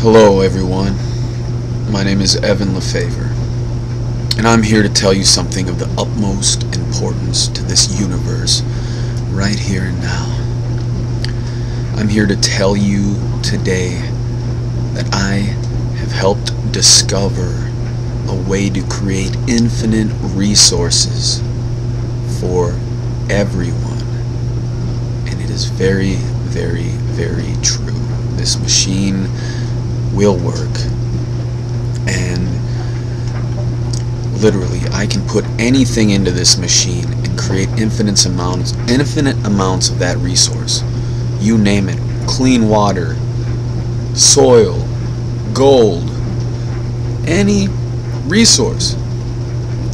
Hello everyone, my name is Evan Lefavor, and I'm here to tell you something of the utmost importance to this universe, right here and now. I'm here to tell you today that I have helped discover a way to create infinite resources for everyone, and it is very, very, very true. This machine will work, and literally I can put anything into this machine and create infinite amounts of that resource. You name it: clean water, soil, gold, any resource.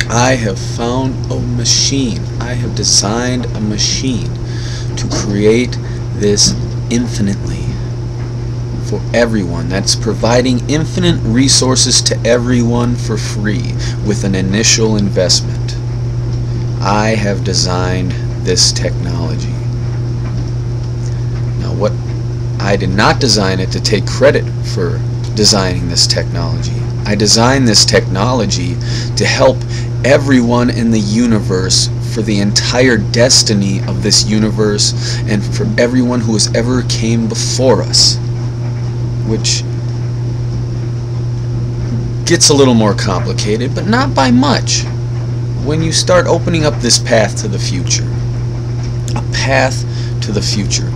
I have found a machine. I have designed a machine to create this infinitely for everyone. That's providing infinite resources to everyone for free with an initial investment. I have designed this technology. Now, I did not design it to take credit for designing this technology. I designed this technology to help everyone in the universe, for the entire destiny of this universe, and for everyone who has ever came before us, which gets a little more complicated, but not by much when you start opening up this path to the future. A path to the future.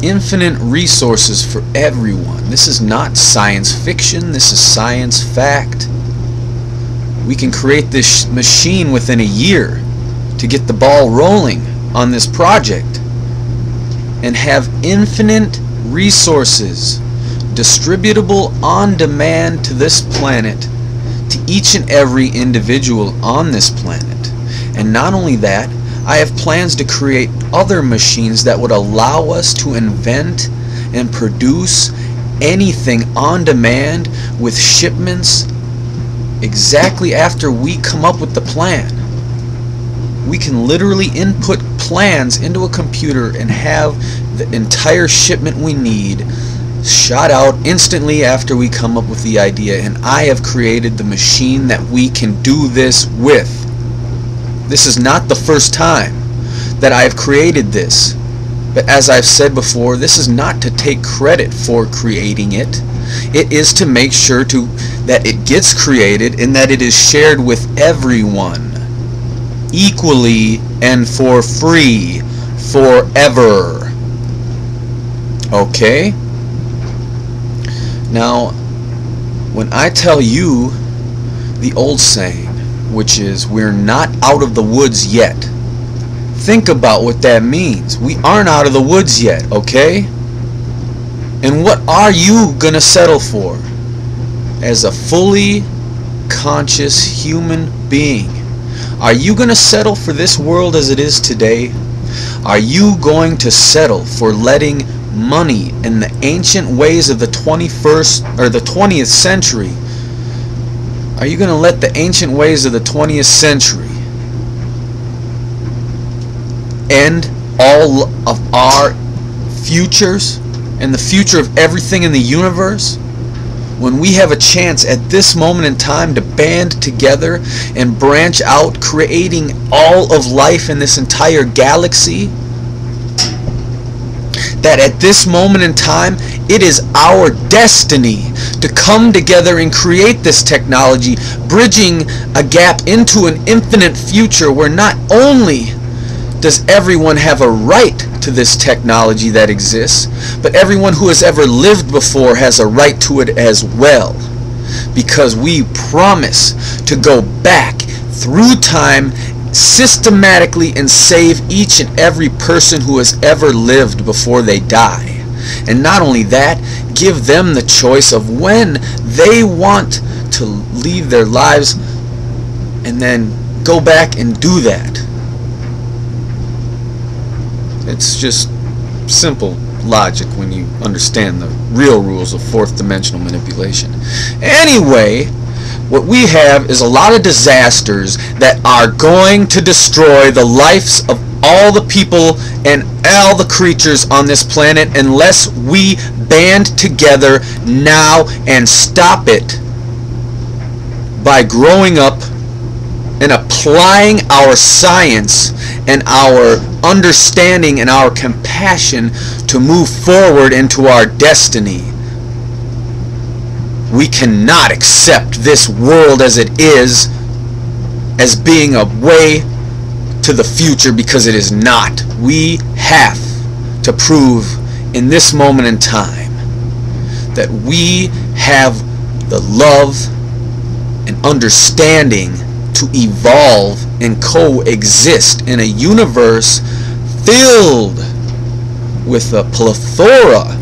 Infinite resources for everyone. This is not science fiction, this is science fact. We can create this machine within a year to get the ball rolling on this project and have infinite resources distributable on demand to this planet, to each and every individual on this planet. And not only that, I have plans to create other machines that would allow us to invent and produce anything on demand with shipments exactly after we come up with the plan. We can literally input plans into a computer and have the entire shipment we need shot out instantly after we come up with the idea, and I have created the machine that we can do this with. This is not the first time that I have created this, but as I've said before, this is not to take credit for creating it. It is to make sure that it gets created and that it is shared with everyone equally and for free forever. Okay? Now, when I tell you the old saying, which is, we're not out of the woods yet, think about what that means. We aren't out of the woods yet, okay? And what are you going to settle for as a fully conscious human being? Are you going to settle for this world as it is today? Are you going to settle for letting money and the ancient ways of the 21st or the 20th century? Are you going to let the ancient ways of the 20th century end all of our futures and the future of everything in the universe, when we have a chance at this moment in time to band together and branch out, creating all of life in this entire galaxy? That at this moment in time, it is our destiny to come together and create this technology, bridging a gap into an infinite future where not only does everyone have a right to this technology that exists, but everyone who has ever lived before has a right to it as well. Because we promise to go back through time systematically and save each and every person who has ever lived before they die. And not only that, give them the choice of when they want to leave their lives, and then go back and do that. It's just simple logic when you understand the real rules of fourth dimensional manipulation. Anyway, what we have is a lot of disasters that are going to destroy the lives of all the people and all the creatures on this planet unless we band together now and stop it by growing up and applying our science and our understanding and our compassion to move forward into our destiny. We cannot accept this world as it is as being a way to the future, because it is not. We have to prove in this moment in time that we have the love and understanding to evolve and coexist in a universe filled with a plethora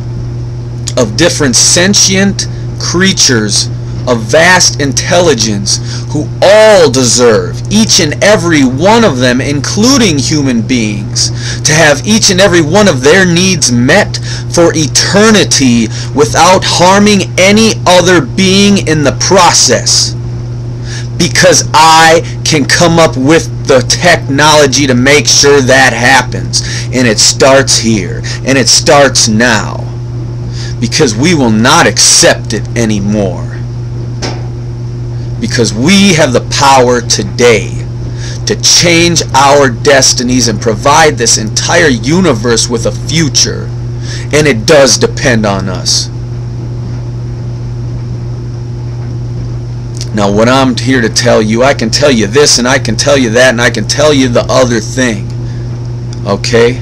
of different sentient creatures of vast intelligence who all deserve, each and every one of them, including human beings, to have each and every one of their needs met for eternity without harming any other being in the process. Because I can come up with the technology to make sure that happens. And it starts here. And it starts now. Because we will not accept it anymore. Because we have the power today to change our destinies and provide this entire universe with a future. And it does depend on us. Now, what I'm here to tell you, I can tell you this and I can tell you that and I can tell you the other thing. Okay?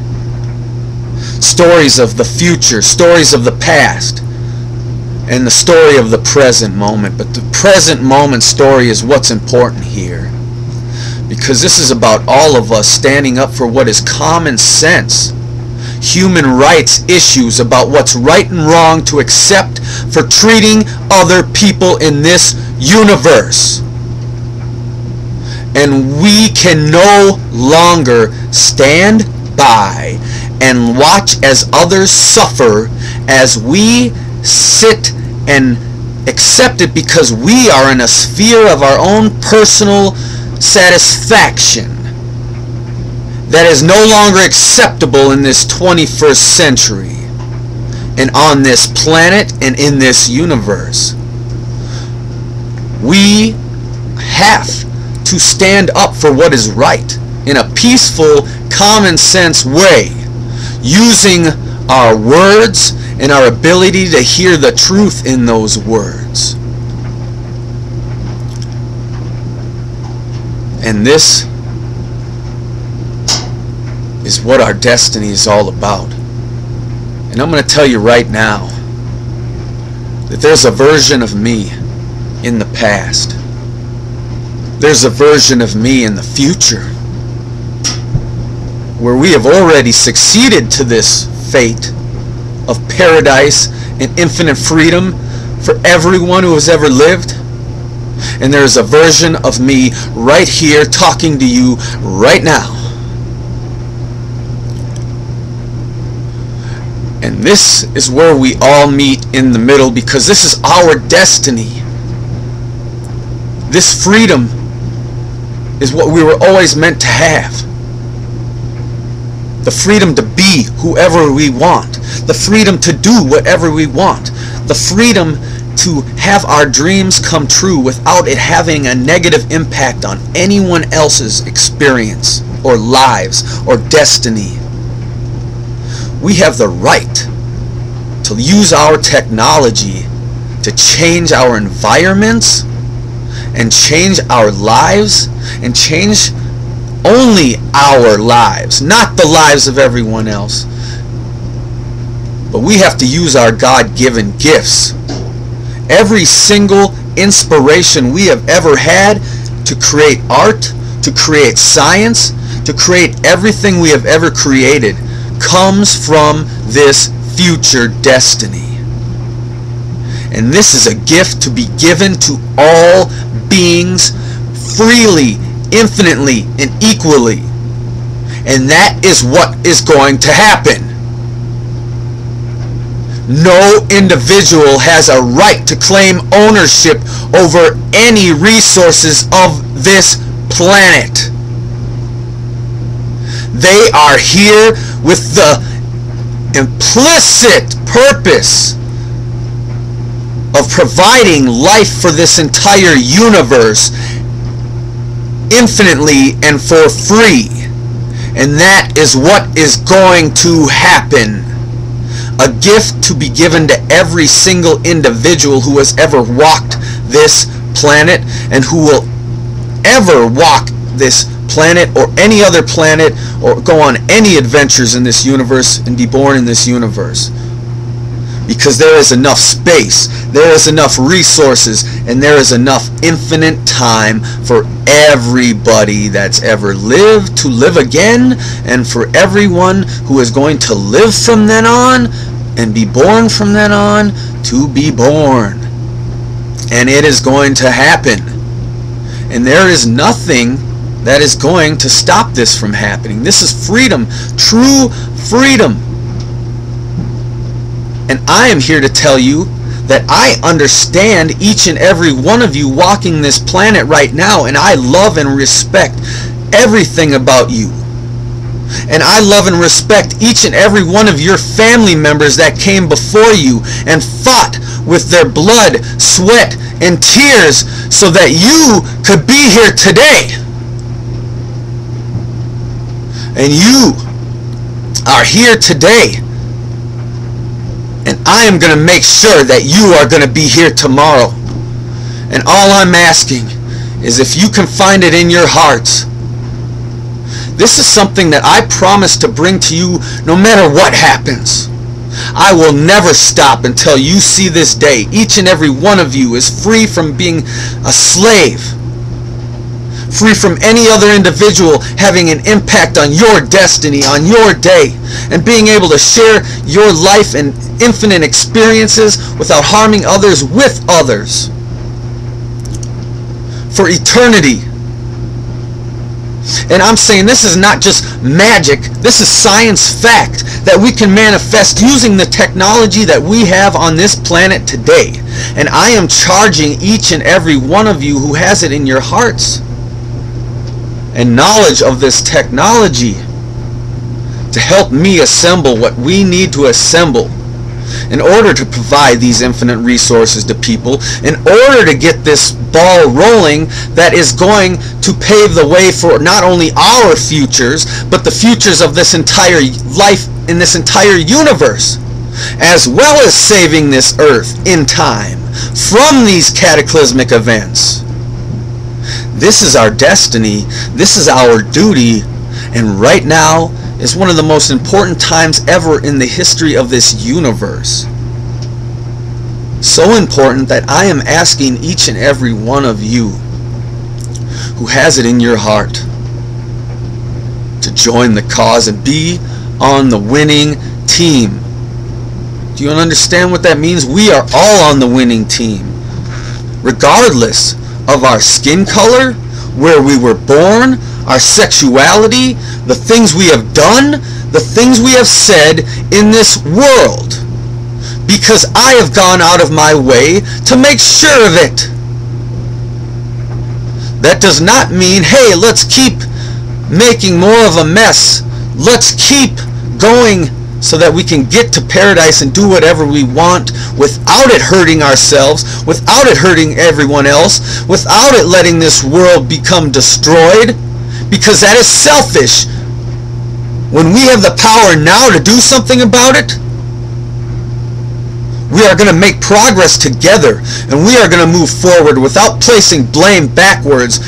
Stories of the future, stories of the past, and the story of the present moment. But the present moment story is what's important here. Because this is about all of us standing up for what is common sense. Human rights issues about what's right and wrong to accept for treating other people in this universe. And we can no longer stand by and watch as others suffer as we sit and accept it because we are in a sphere of our own personal satisfaction that is no longer acceptable in this 21st century and on this planet and in this universe. We have to stand up for what is right in a peaceful, common sense way, using our words and our ability to hear the truth in those words. And this is what our destiny is all about. And I'm going to tell you right now that there's a version of me in the past. There's a version of me in the future where we have already succeeded to this fate of paradise and infinite freedom for everyone who has ever lived. And there's a version of me right here talking to you right now. And this is where we all meet in the middle, because this is our destiny. This freedom is what we were always meant to have. The freedom to be whoever we want. The freedom to do whatever we want. The freedom to have our dreams come true without it having a negative impact on anyone else's experience or lives or destiny. We have the right to use our technology to change our environments and change our lives and change only our lives, not the lives of everyone else. But we have to use our God-given gifts. Every single inspiration we have ever had to create art, to create science, to create everything we have ever created comes from this future destiny. And this is a gift to be given to all beings freely, infinitely, and equally. And that is what is going to happen. No individual has a right to claim ownership over any resources of this planet. They are here with the implicit purpose of providing life for this entire universe infinitely and for free. And that is what is going to happen. A gift to be given to every single individual who has ever walked this planet and who will ever walk this planet or any other planet or go on any adventures in this universe and be born in this universe. Because there is enough space, there is enough resources, and there is enough infinite time for everybody that's ever lived to live again, and for everyone who is going to live from then on and be born from then on to be born. And it is going to happen. And there is nothing that is going to stop this from happening. This is freedom, true freedom. And I am here to tell you that I understand each and every one of you walking this planet right now, and I love and respect everything about you. And I love and respect each and every one of your family members that came before you and fought with their blood, sweat, and tears so that you could be here today. And you are here today. And I am going to make sure that you are going to be here tomorrow. And all I'm asking is if you can find it in your hearts. This is something that I promise to bring to you no matter what happens. I will never stop until you see this day. Each and every one of you is free from being a slave. Free from any other individual having an impact on your destiny, on your day, and being able to share your life and infinite experiences without harming others with others. For eternity. And I'm saying this is not just magic, this is science fact that we can manifest using the technology that we have on this planet today. And I am charging each and every one of you who has it in your hearts and knowledge of this technology to help me assemble what we need to assemble in order to provide these infinite resources to people, in order to get this ball rolling that is going to pave the way for not only our futures, but the futures of this entire life in this entire universe, as well as saving this earth in time from these cataclysmic events. This is our destiny, this is our duty, and right now is one of the most important times ever in the history of this universe. So important that I am asking each and every one of you who has it in your heart to join the cause and be on the winning team. Do you understand what that means? We are all on the winning team, regardless of our skin color, where we were born, our sexuality, the things we have done, the things we have said in this world. Because I have gone out of my way to make sure of it. That does not mean, hey, let's keep making more of a mess. Let's keep going so that we can get to paradise and do whatever we want without it hurting ourselves, without it hurting everyone else, without it letting this world become destroyed, because that is selfish. When we have the power now to do something about it, we are going to make progress together, and we are going to move forward without placing blame backwards.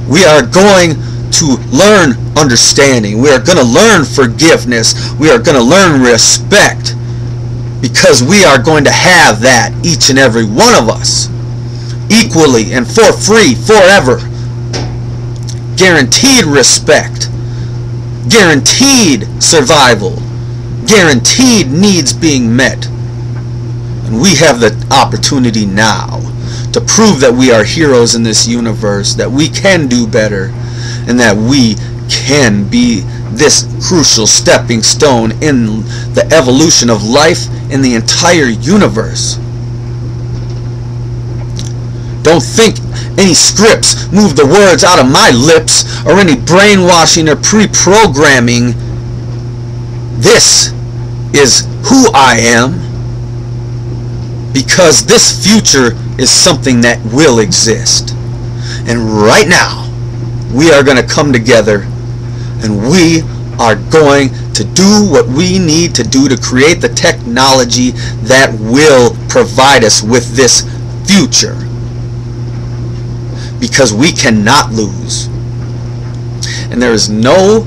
We are going to learn understanding. We are going to learn forgiveness. We are going to learn respect, because we are going to have that, each and every one of us, equally and for free, forever. Guaranteed respect, guaranteed survival, guaranteed needs being met. And we have the opportunity now to prove that we are heroes in this universe, that we can do better, and that we can be this crucial stepping stone in the evolution of life in the entire universe. Don't think any scripts move the words out of my lips, or any brainwashing or pre-programming. This is who I am, because this future is something that will exist. And right now, we are going to come together, and we are going to do what we need to do to create the technology that will provide us with this future. Because we cannot lose. And there is no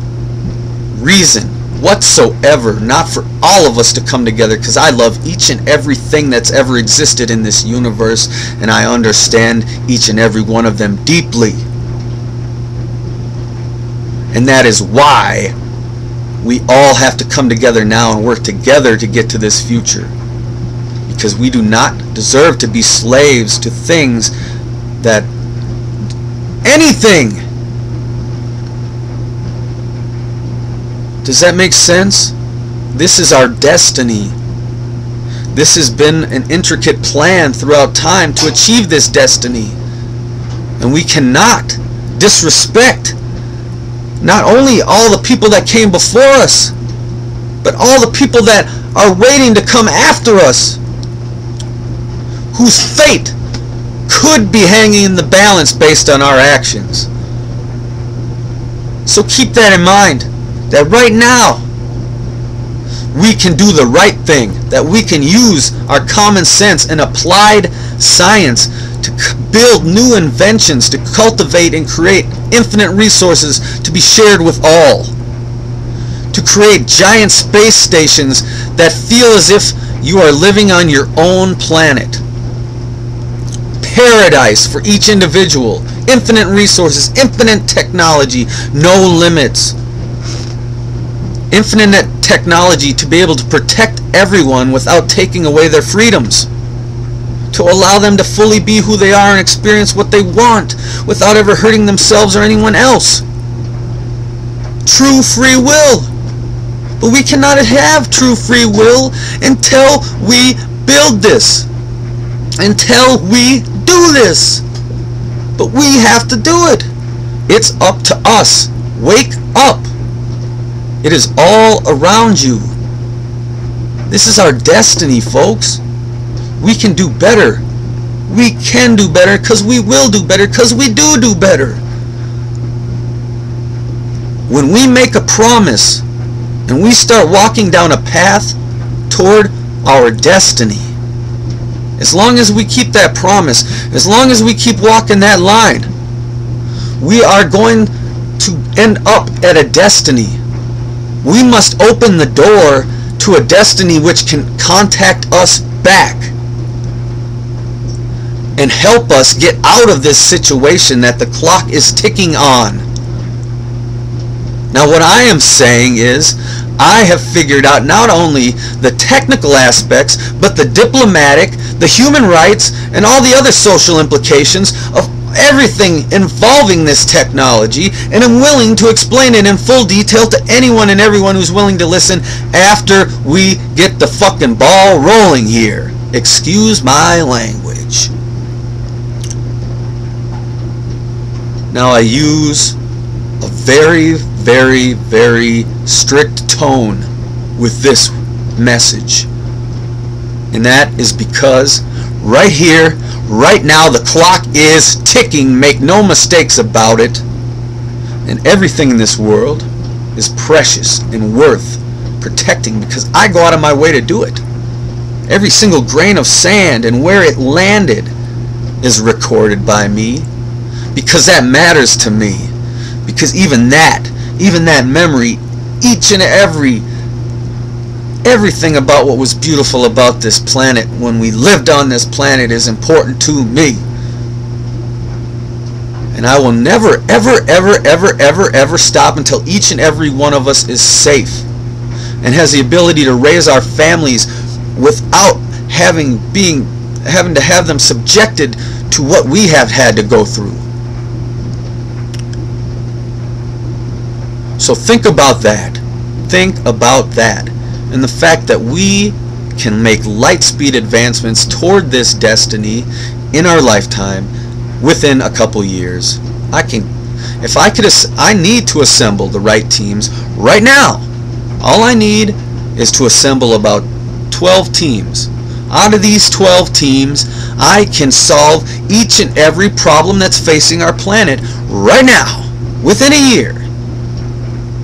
reason whatsoever not for all of us to come together, because I love each and everything that's ever existed in this universe, and I understand each and every one of them deeply. And that is why we all have to come together now and work together to get to this future. Because we do not deserve to be slaves to things that anything. Does that make sense? This is our destiny. This has been an intricate plan throughout time to achieve this destiny. And we cannot disrespect not only all the people that came before us, but all the people that are waiting to come after us, whose fate could be hanging in the balance based on our actions. So keep that in mind, that right now we can do the right thing, that we can use our common sense and applied science to build new inventions, to cultivate and create infinite resources to be shared with all, to create giant space stations that feel as if you are living on your own planet. Paradise for each individual, infinite resources, infinite technology, no limits. Infinite technology to be able to protect everyone without taking away their freedoms, to allow them to fully be who they are and experience what they want without ever hurting themselves or anyone else. True free will. But we cannot have true free will until we build this, until we do this. But we have to do it. It's up to us. Wake up. It is all around you. This is our destiny, folks. We can do better. We can do better because we will do better, because we do better. When we make a promise and we start walking down a path toward our destiny, as long as we keep that promise, as long as we keep walking that line, we are going to end up at a destiny. We must open the door to a destiny which can contact us back and help us get out of this situation that the clock is ticking on. Now what I am saying is, I have figured out not only the technical aspects, but the diplomatic, the human rights, and all the other social implications of everything involving this technology, and I'm willing to explain it in full detail to anyone and everyone who's willing to listen after we get the fucking ball rolling here. Excuse my language. Now I use a very, very, very strict tone with this message, and that is because right here, right now, the clock is ticking. Make no mistakes about it. And everything in this world is precious and worth protecting, because I go out of my way to do it. Every single grain of sand and where it landed is recorded by me, because that matters to me. Because even that memory, each and everything about what was beautiful about this planet when we lived on this planet is important to me. And I will never, ever stop until each and every one of us is safe and has the ability to raise our families without having to have them subjected to what we have had to go through. So think about that. Think about that. And the fact that we can make light speed advancements toward this destiny in our lifetime within a couple years. I need to assemble the right teams right now. All I need is to assemble about 12 teams. Out of these 12 teams, I can solve each and every problem that's facing our planet right now, within a year.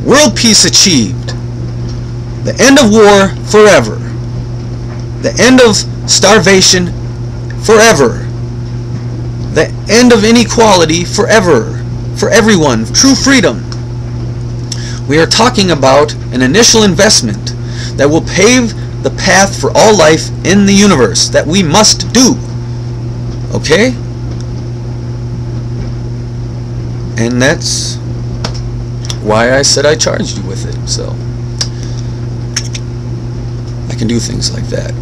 World peace achieved. The end of war forever. The end of starvation forever. The end of inequality forever. For everyone. True freedom. We are talking about an initial investment that will pave the path for all life in the universe that we must do. Okay? And that's why I said I charged you with it. So I can do things like that.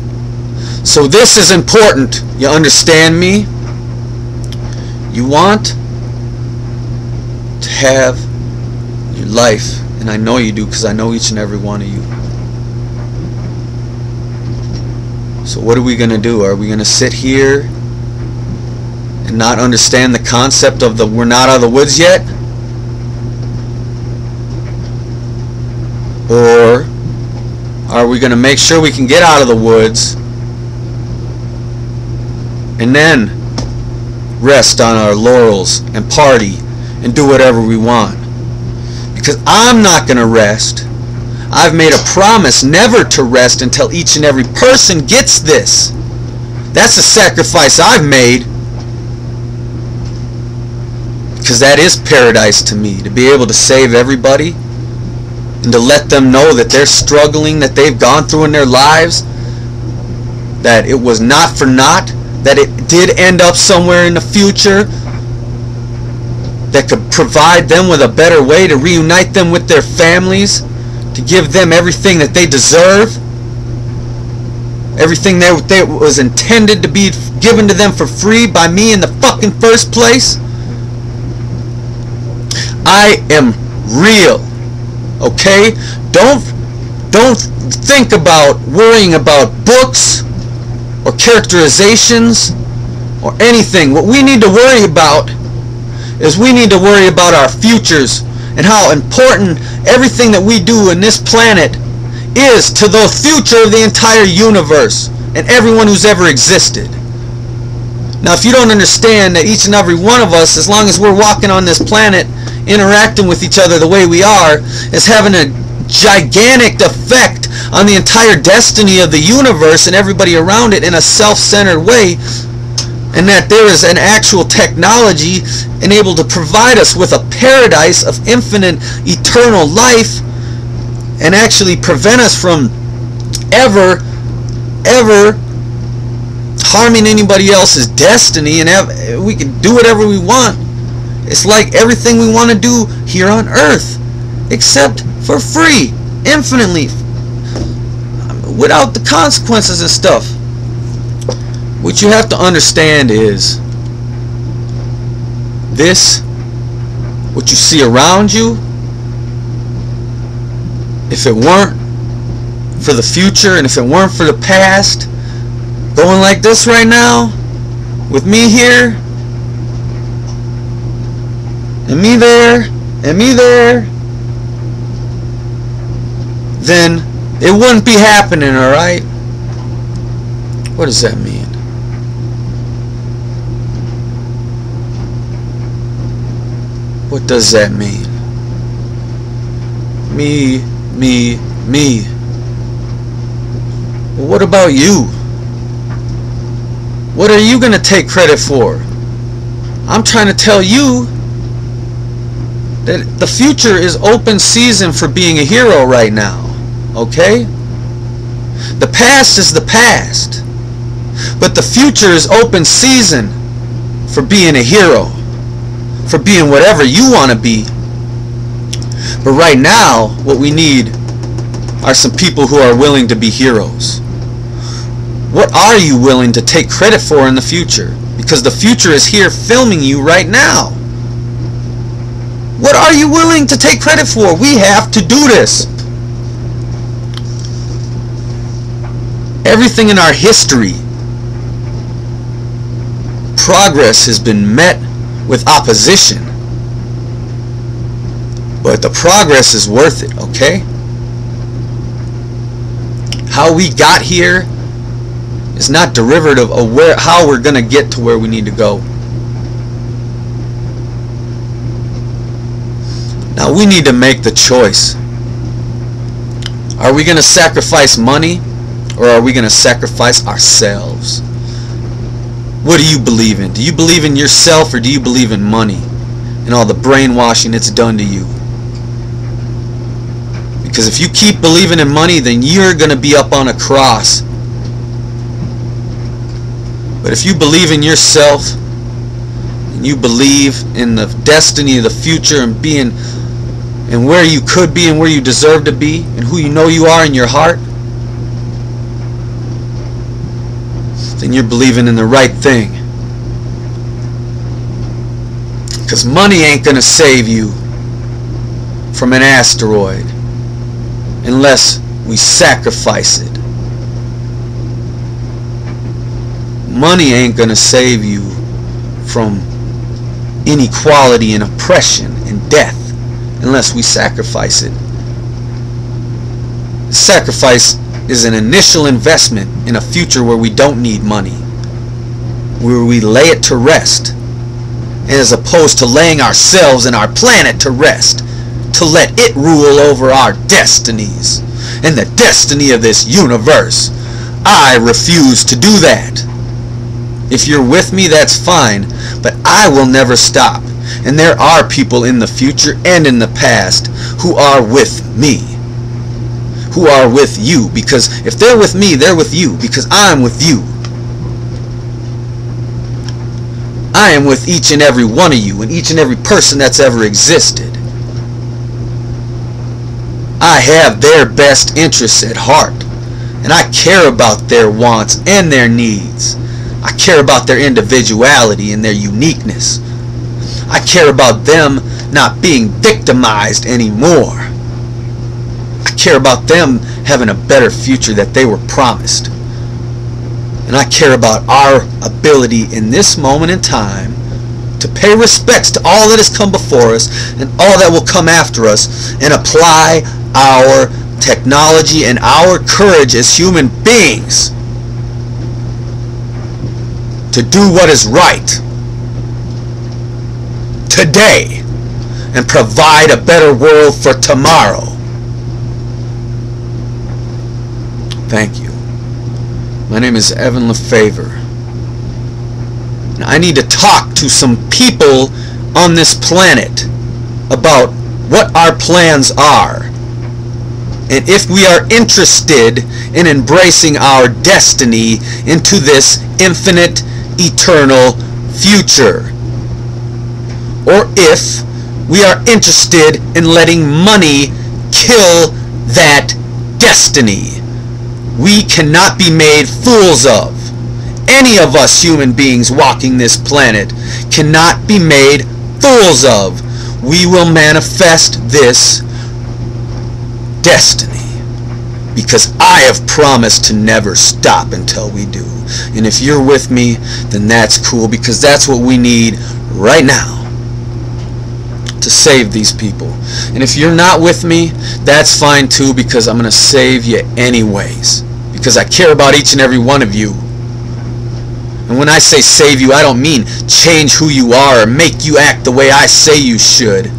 So this is important. You understand me? You want to have your life, and I know you do because I know each and every one of you. So what are we going to do? Are we going to sit here and not understand the concept of the we're not out of the woods yet? Or are we going to make sure we can get out of the woods and then rest on our laurels and party and do whatever we want? Because I'm not going to rest. I've made a promise never to rest until each and every person gets this. That's a sacrifice I've made. Because that is paradise to me, to be able to save everybody and to let them know that they're struggling, that they've gone through in their lives, that it was not for naught, that it did end up somewhere in the future that could provide them with a better way to reunite them with their families, to give them everything that they deserve, everything that was intended to be given to them for free by me in the fucking first place. I am real, okay? Don't think about worrying about books or characterizations or anything. What we need to worry about is we need to worry about our futures and how important everything that we do in this planet is to the future of the entire universe and everyone who's ever existed. Now, if you don't understand that each and every one of us, as long as we're walking on this planet, interacting with each other the way we are, is having a gigantic effect on the entire destiny of the universe and everybody around it in a self-centered way, and that there is an actual technology enabled to provide us with a paradise of infinite eternal life and actually prevent us from ever harming anybody else's destiny, and we can do whatever we want. It's like everything we want to do here on earth, except for free, infinitely, without the consequences and stuff. What you have to understand is this, what you see around you, if it weren't for the future and if it weren't for the past, going like this right now, with me here, and me there, and me there, then it wouldn't be happening, alright? What does that mean? What does that mean? Me. Well, what about you? What are you going to take credit for? I'm trying to tell you that the future is open season for being a hero right now. Okay? The past is the past. But the future is open season for being a hero. For being whatever you want to be. But right now, what we need are some people who are willing to be heroes. What are you willing to take credit for in the future? Because the future is here filming you right now. What are you willing to take credit for? We have to do this. Everything in our history progress has been met with opposition, but the progress is worth it, okay? How we got here is not derivative of how we're going to get to where we need to go. Now we need to make the choice. Are we going to sacrifice money, or are we going to sacrifice ourselves? What do you believe in? Do you believe in yourself, or do you believe in money and all the brainwashing it's done to you? Because if you keep believing in money, then you're going to be up on a cross. But if you believe in yourself, and you believe in the destiny of the future, and being and where you could be and where you deserve to be, and who you know you are in your heart, then you're believing in the right thing. Because money ain't going to save you from an asteroid unless we sacrifice it. Money ain't going to save you from inequality and oppression and death unless we sacrifice it. Sacrifice is an initial investment in a future where we don't need money, where we lay it to rest, as opposed to laying ourselves and our planet to rest, to let it rule over our destinies and the destiny of this universe. I refuse to do that. If you're with me, that's fine, but I will never stop. And there are people in the future and in the past who are with me, who are with you, because if they're with me, they're with you, because I'm with you. I am with each and every one of you and each and every person that's ever existed. I have their best interests at heart, and I care about their wants and their needs. I care about their individuality and their uniqueness. I care about them not being victimized anymore. I care about them having a better future that they were promised. And I care about our ability in this moment in time to pay respects to all that has come before us and all that will come after us, and apply our technology and our courage as human beings to do what is right today and provide a better world for tomorrow. Thank you. My name is Evan Lefavor, and I need to talk to some people on this planet about what our plans are, and if we are interested in embracing our destiny into this infinite, eternal future, or if we are interested in letting money kill that destiny. We cannot be made fools of. Any of us human beings walking this planet cannot be made fools of. We will manifest this destiny because I have promised to never stop until we do. And if you're with me, then that's cool, because that's what we need right now to save these people. And if you're not with me, that's fine too, because I'm going to save you anyways, because I care about each and every one of you. And when I say save you, I don't mean change who you are or make you act the way I say you should.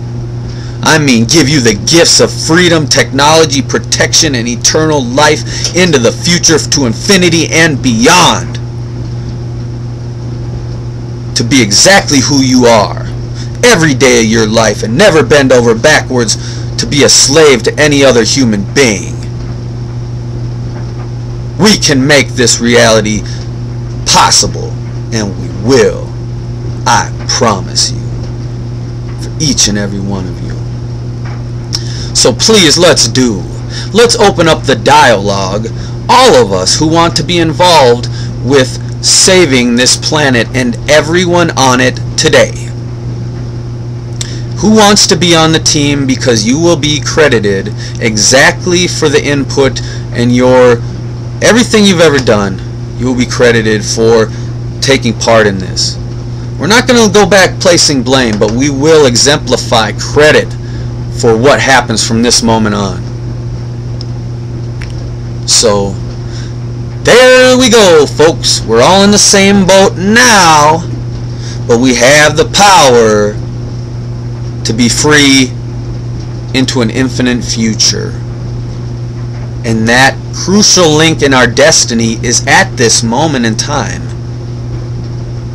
I mean give you the gifts of freedom, technology, protection, and eternal life into the future, to infinity and beyond. To be exactly who you are every day of your life, and never bend over backwards to be a slave to any other human being. We can make this reality possible, and we will. I promise you, for each and every one of you. So please, let's open up the dialogue, all of us who want to be involved with saving this planet and everyone on it today. Who wants to be on the team, because you will be credited exactly for the input and everything you've ever done. You will be credited for taking part in this. We're not going to go back placing blame, but we will exemplify credit for what happens from this moment on. So, there we go, folks. We're all in the same boat now, but we have the power to be free into an infinite future. And that crucial link in our destiny is at this moment in time.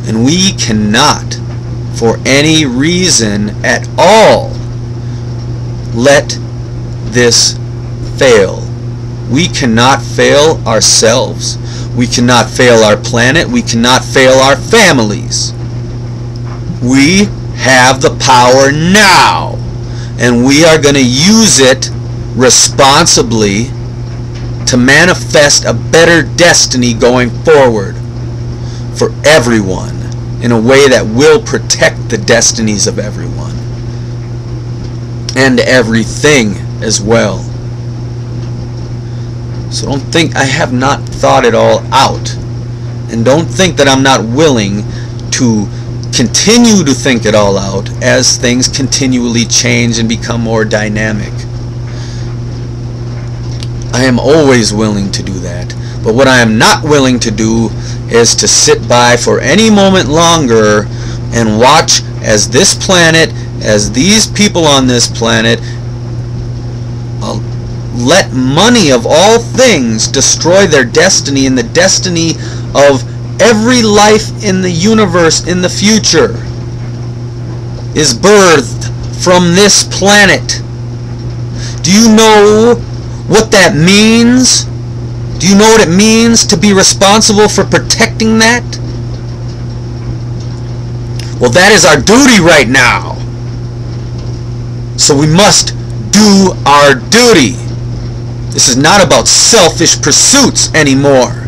And we cannot, for any reason at all, let this fail. We cannot fail ourselves. We cannot fail our planet. We cannot fail our families. We have the power now, and we are going to use it responsibly to manifest a better destiny going forward for everyone in a way that will protect the destinies of everyone and everything as well. So don't think I have not thought it all out, and don't think that I'm not willing to continue to think it all out as things continually change and become more dynamic. I am always willing to do that. But what I am not willing to do is to sit by for any moment longer and watch as this planet, as these people on this planet, let money of all things destroy their destiny and the destiny of every life in the universe in the future is birthed from this planet. Do you know what that means? Do you know what it means to be responsible for protecting that? Well, that is our duty right now. So we must do our duty. This is not about selfish pursuits anymore.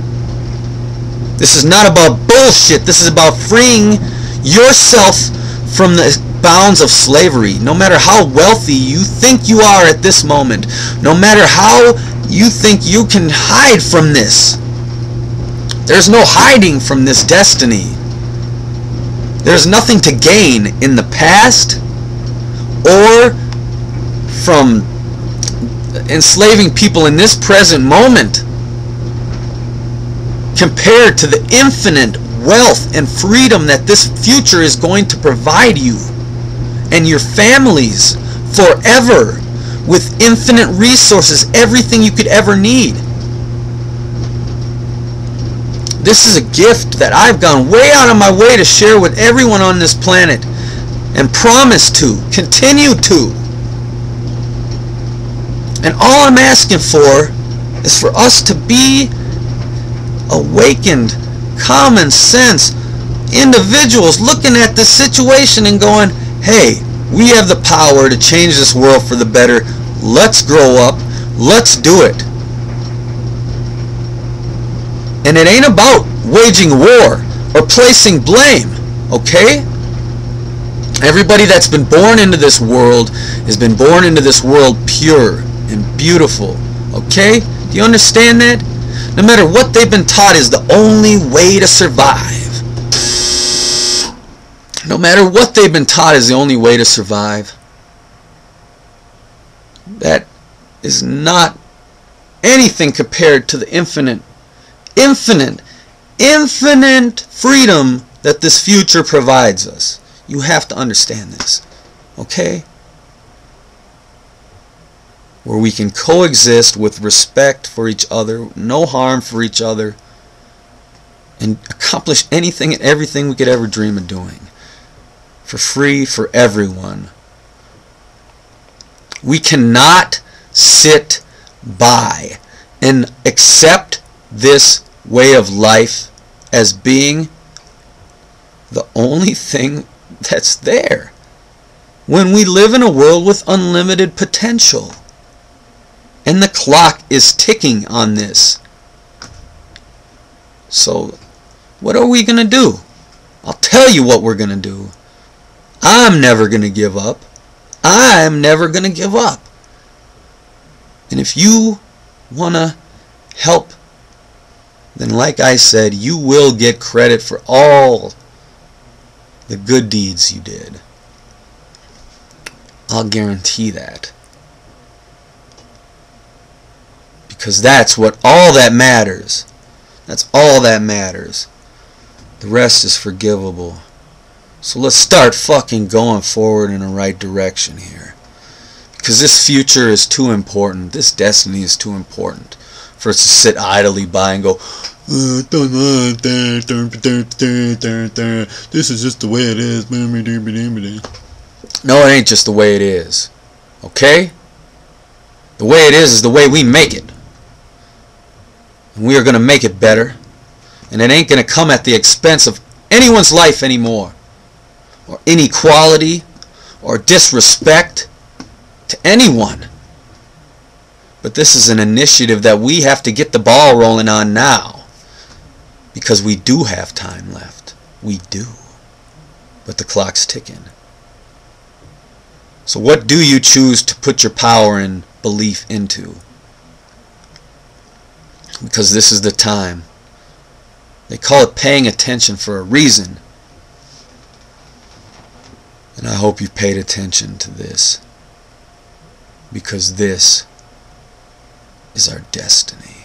This is not about bullshit. This is about freeing yourself from the bounds of slavery. No matter how wealthy you think you are at this moment, no matter how you think you can hide from this, there's no hiding from this destiny. There's nothing to gain in the past or from enslaving people in this present moment compared to the infinite wealth and freedom that this future is going to provide you and your families forever with infinite resources, everything you could ever need. This is a gift that I've gone way out of my way to share with everyone on this planet and promise to continue to. And all I'm asking for is for us to be awakened, common sense individuals looking at this situation and going, hey, we have the power to change this world for the better. Let's grow up. Let's do it. And it ain't about waging war or placing blame, okay? Everybody that's been born into this world has been born into this world pure and beautiful, okay? Do you understand that? No matter what they've been taught is the only way to survive. No matter what they've been taught is the only way to survive. That is not anything compared to the infinite freedom that this future provides us. You have to understand this, okay? Where we can coexist with respect for each other, no harm for each other, and accomplish anything and everything we could ever dream of doing. For free for everyone. We cannot sit by and accept this way of life as being the only thing that's there when we live in a world with unlimited potential. And the clock is ticking on this. So, what are we going to do? I'll tell you what we're going to do. I'm never going to give up. I'm never going to give up. And if you want to help, then like I said, you will get credit for all the good deeds you did. I'll guarantee that. Because that's all that matters. That's all that matters. The rest is forgivable. So let's start fucking going forward in the right direction here. Because this future is too important. This destiny is too important for us to sit idly by and go, this is just the way it is. No, it ain't just the way it is. Okay? The way it is the way we make it. And we are going to make it better. And it ain't going to come at the expense of anyone's life anymore. Or inequality. Or disrespect to anyone. But this is an initiative that we have to get the ball rolling on now. Because we do have time left. We do. But the clock's ticking. So what do you choose to put your power and belief into? Because this is the time. They call it paying attention for a reason. And I hope you paid attention to this. Because this is our destiny.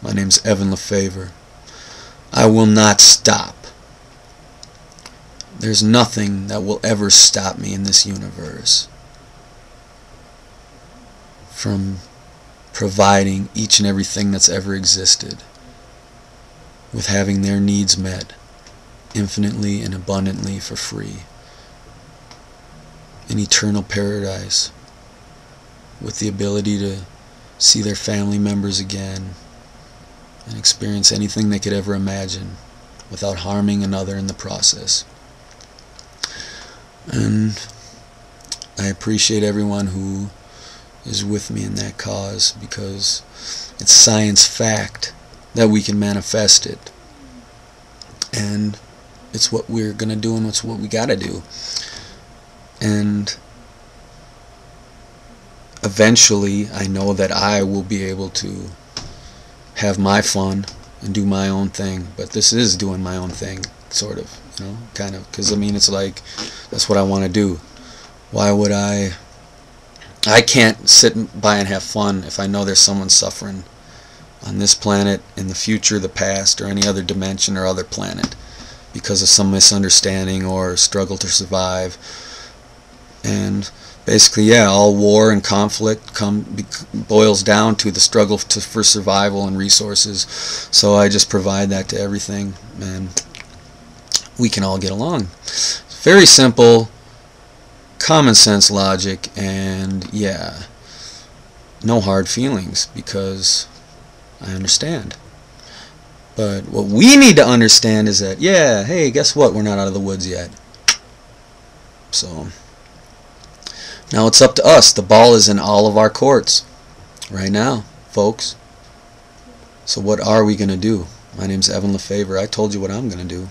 My name's Evan Lefavor. I will not stop. There's nothing that will ever stop me in this universe from providing each and everything that's ever existed with having their needs met infinitely and abundantly for free. An eternal paradise with the ability to see their family members again and experience anything they could ever imagine without harming another in the process. And I appreciate everyone who is with me in that cause, because it's science fact that we can manifest it. And it's what we're going to do, and it's what we got to do. And eventually I know that I will be able to have my fun and do my own thing. But this is doing my own thing, sort of, you know, kind of, because I mean, it's like, that's what I want to do. Why would I can't sit by and have fun if I know there's someone suffering on this planet, in the future, the past, or any other dimension or other planet because of some misunderstanding or struggle to survive. And basically, yeah, all war and conflict boils down to the struggle for survival and resources. So I just provide that to everything, and we can all get along. It's very simple, common sense logic, and yeah, no hard feelings, because I understand. But what we need to understand is that, yeah, hey, guess what? We're not out of the woods yet. So now it's up to us. The ball is in all of our courts right now, folks. So what are we going to do? My name's Evan Lefavor. I told you what I'm going to do.